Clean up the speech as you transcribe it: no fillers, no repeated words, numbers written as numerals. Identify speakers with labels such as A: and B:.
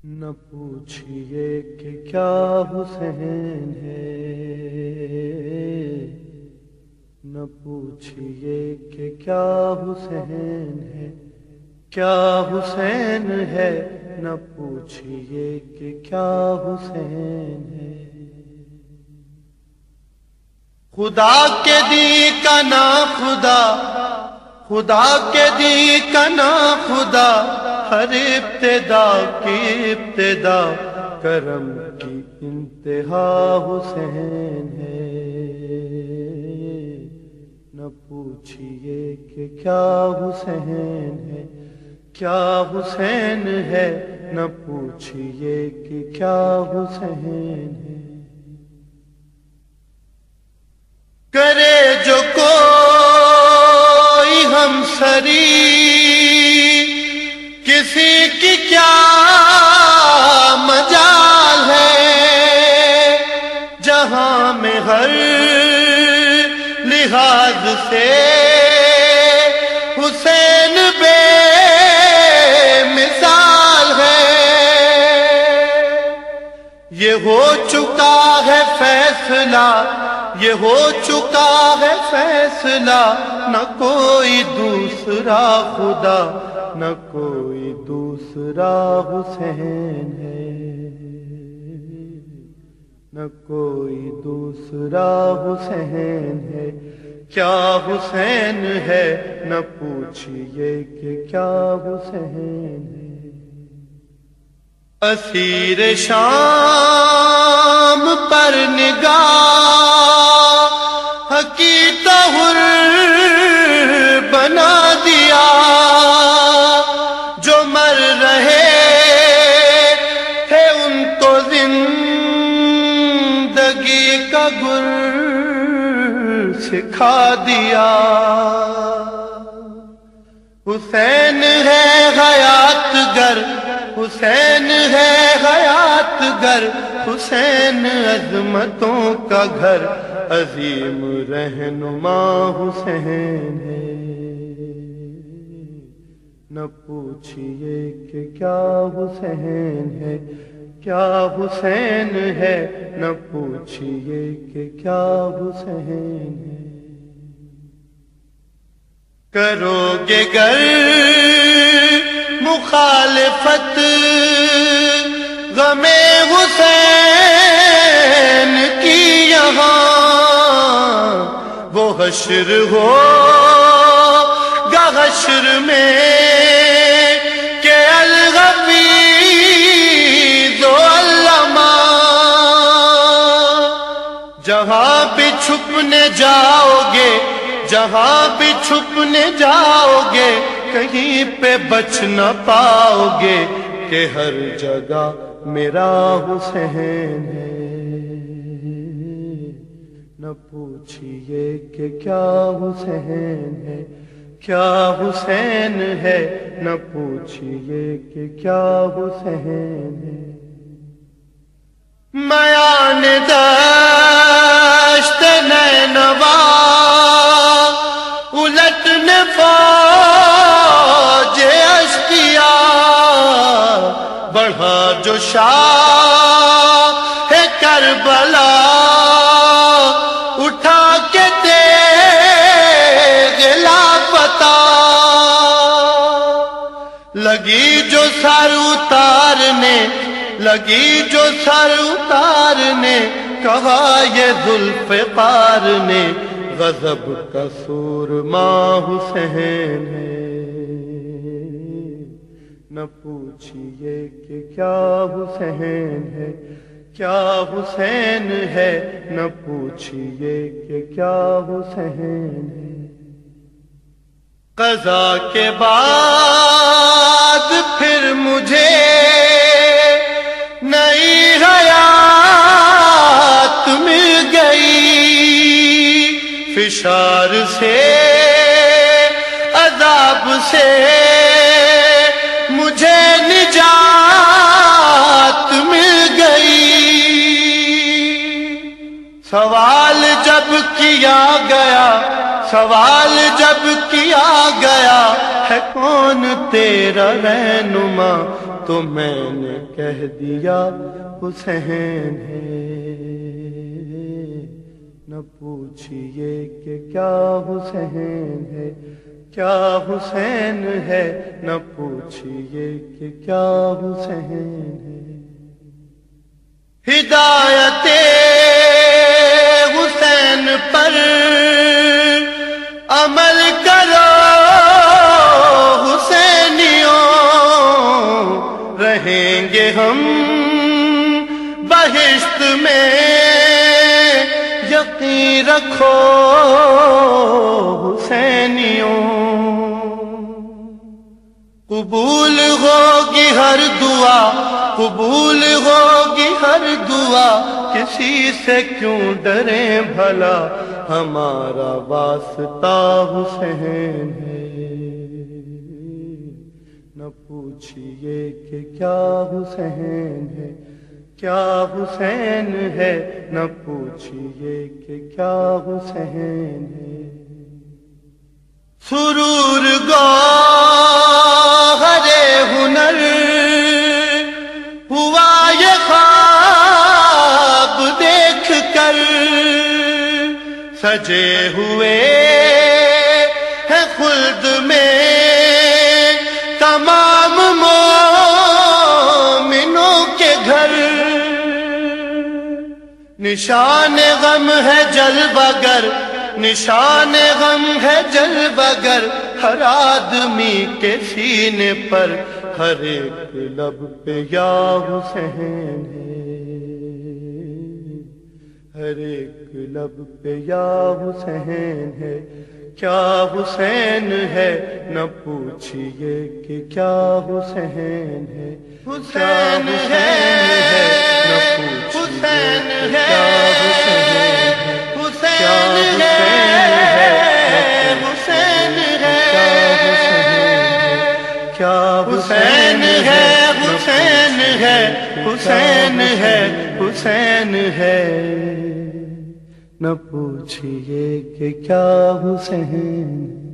A: نہ پوچھئے کہ کیا حسین ہے، نہ پوچھئے کہ کیا حسین ہے، کیا حسین ہے، نہ پوچھئے کہ کیا حسین ہے۔ خدا کے دی کا نا خدا، خدا کے دی کا نا خدا، ہر ابتدا کی ابتدا کرم کی انتہا حسین ہے۔ نہ پوچھئے کہ کیا حسین ہے، کیا حسین ہے، نہ پوچھئے کہ کیا حسین ہے۔ کرے جو کوئی ہم سری، کسی کی کیا مجال ہے، جہاں میں ہر لحاظ سے حسین بے مثال ہے۔ یہ ہو چکا ہے فیصلہ، یہ ہو چکا ہے فیصلہ، نہ کوئی دوسرا خدا، نہ کوئی دوسرا حسین ہے، نہ کوئی دوسرا حسین ہے۔ کیا حسین ہے، نہ پوچھئے کہ کیا حسین ہے۔ اسیر شام پر نگاہ کی طہر بنا دیا، جو مر رہے تھے ان کو زندگی کا گر سکھا دیا۔ حسین ہے حیات گر، حسین ہے حیات گر، حسین عظمتوں کا گھر، عظیم رہنما حسین ہے۔ نہ پوچھئے کہ کیا حسین ہے، کیا حسین ہے، نہ پوچھئے کہ کیا حسین ہے۔ کرو گے گر مخالفت غم حسین کی یہاں، وہ حشر ہو گا حشر میں کہ الغفیظ و علما، جہاں بھی چھپنے جاؤ گے، جہاں بھی چھپنے جاؤ گے، کہیں پہ بچ نہ پاؤ گے کہ ہر جگہ میرا حسین ہے۔ نہ پوچھئے کہ کیا حسین ہے، کیا حسین ہے، نہ پوچھئے کہ کیا حسین ہے۔ میان دشت نینوا الٹنے فوج اشقیاء، بڑھا جو شاہ کربلا، اٹھا کے تیغ لاپتہ، لگی جو سر اتارنے، لگی جو سر اتارنے، کہا یہ ذوالفقار نے غضب کا سورما حسین ہے۔ نہ پوچھئے کہ کیا حسین ہے، کیا حسین ہے، نہ پوچھئے کہ کیا حسین ہے۔ قضا کے بعد پھر مجھے نئی حیات مل گئی، فشار سے عذاب سے مجھے نجات مل گئی۔ سوال جب کیا گیا، سوال جب کیا گیا، ہے کون تیرا رہنما، تو میں نے کہہ دیا حسین ہے۔ نہ پوچھئے کہ کیا حسین ہے، کیا حسین ہے، نہ پوچھئے کہ کیا حسین ہے۔ ہدایت حسین پر عمل کرو حسینیوں، رہیں گے ہم بہشت میں، یقین رکھو حسینیوں۔ قبول ہوگی ہر دعا، قبول ہوگی ہر دعا، کسی سے کیوں ڈریں بھلا، ہمارا واسطہ حسین ہے۔ نہ پوچھئے کہ کیا حسین ہے، کیا حسین ہے، نہ پوچھئے کہ کیا حسین ہے۔ سرور گوہر ہنر ہوا یہ خواب دیکھ کر، سجے ہوئے ہیں خلد میں تمام مومنوں کے گھر۔ نشان غم ہے جلوہ گر، نشان غم ہے جلوہ گر، ہر آدمی کے سینے پر، ہر ایک لب پہ یا حسین ہے، ہر ایک لب پہ یا حسین ہے۔ کیا حسین ہے، نہ پوچھئے کہ کیا حسین ہے، حسین ہے، نہ پوچھئے کہ کیا حسین ہے، حسین ہے، حسین ہے، کیا حسین ہے، حسین ہے، حسین ہے، حسین ہے، نہ پوچھئے کہ کیا حسین ہے۔